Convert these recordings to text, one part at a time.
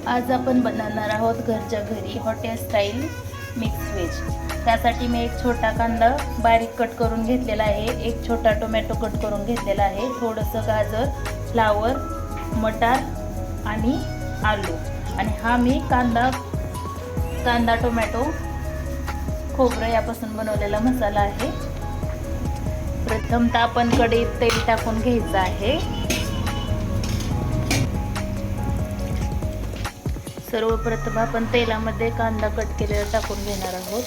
आज आपण बनवणार आहोत घरच्या घरी हॉटेल स्टाईल मिक्स व्हेज। त्यासाठी मी एक छोटा कांदा बारीक कट करून घेतलेला आहे, एक छोटा टोमॅटो कट करून घेतलेला आहे, थोडंसं गाजर, फ्लावर, मटार आणि आलू। आणि हा मी कांदा टोमॅटो खोबरं यापासून बनवलेला मसाला आहे। प्रथमतः आपण कढईत तेल टाकून घ्यायचं आहे। सर्वप्रथम आपण तेलामध्ये कांदा कट केलेला टाकून घेणार आहोत।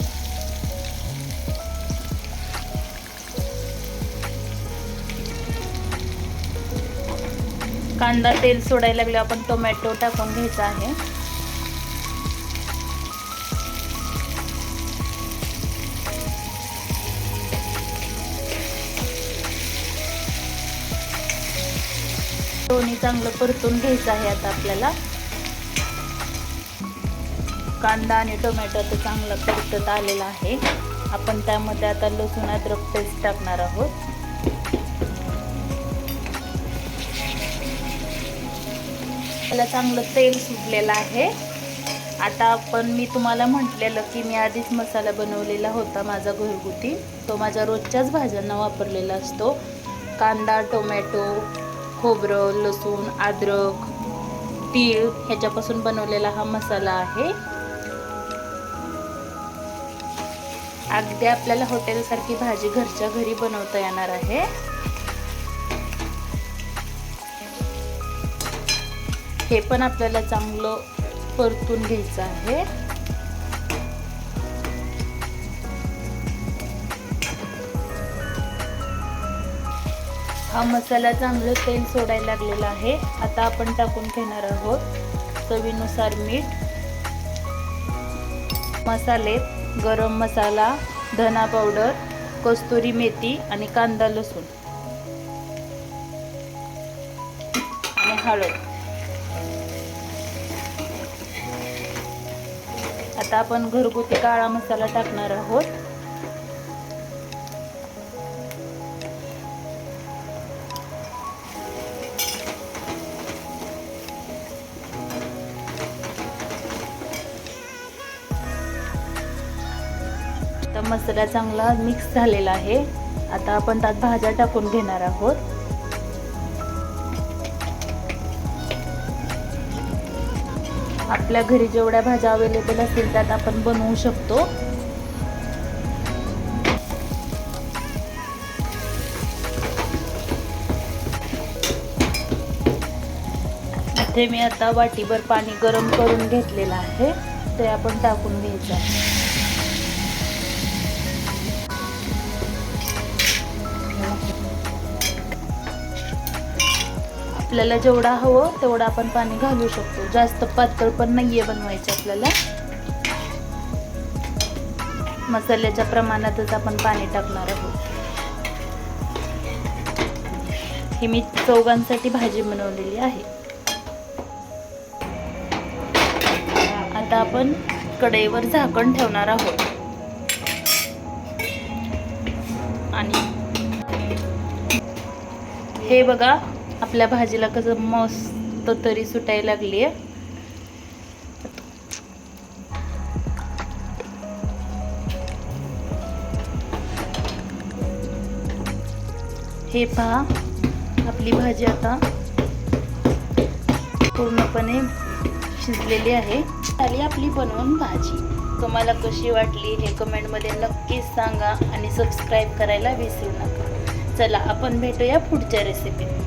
कांदा तेल सोडायला लागले आपण टोमॅटो टाकून घ्यायचा आहे। दोन्ही चांगलं परतून घ्यायचं आहे। आता आपल्याला कांदा आणि टोमॅटो तर चांगला परतत आलेला आहे। आपण त्यामध्ये आता लसूण अद्रक पेस्ट टाकणार आहोत। त्याला चांगलं तेल सुटलेलं आहे। आता मी तुम्हाला म्हटलेलं की मी आधीच मसाला बनवलेला होता माझा घरगुती, तो माझ्या रोजच्याच भाज्यांना वापरलेला असतो। कांदा, टोमॅटो, खोबरं, लसूण, अद्रक, तीळ ह्याच्यापासून बनवलेला हा मसाला आहे। अगदी आपल्याला हॉटेल सारखी भाजी घरच्या घरी बनवता येणार आहे। हे पण आपल्याला चांगलं परतून घ्यायचं आहे। हा मसाला चांगलं तेल सोडायला लागलेला आहे। आता आपण टाकून घेणार आहोत चवीनुसार मीठ, मसाले, गरम मसाला, धना पावडर, कस्तुरी मेथी आणि कांदा लसूण आणि हळद। आता आपण घरगुती काळा मसाला टाकणार आहोत। तर मसाला चांगला मिक्स झालेला आहे। आता आपण त्यात भाज्या टाकून घेणार आहोत। आपल्या घरी जेवढ्या भाज्या अवेलेबल असतील त्यात आपण बनवू शकतो। इथे मी आता वाटीभर पाणी गरम करून घेतलेलं आहे, ते आपण टाकून घ्यायचं आहे। आपल्याला जेवढा हवं तेवढं आपण पाणी घालू शकतो, जास्त पातळ पण नाहीये बनवायचं आपल्याला। मसाल्याच्या प्रमाणातच आपण पाणी टाकणार आहोत। ही मी चौघांसाठी भाजी बनवलेली आहे। आता आपण कढईवर झाकण ठेवणार आहोत आणि हे बघा आपल्या भाजीला कसं मस्त तरी सुटायला लागली आहे। हे पहा आपली भाजी आता पूर्णपणे शिजलेली आहे। झाली आपली बनवून भाजी। तुम्हाला कशी वाटली हे कमेंटमध्ये नक्कीच सांगा आणि सबस्क्राईब करायला विसरू नका। चला आपण भेटूया पुढच्या रेसिपीत।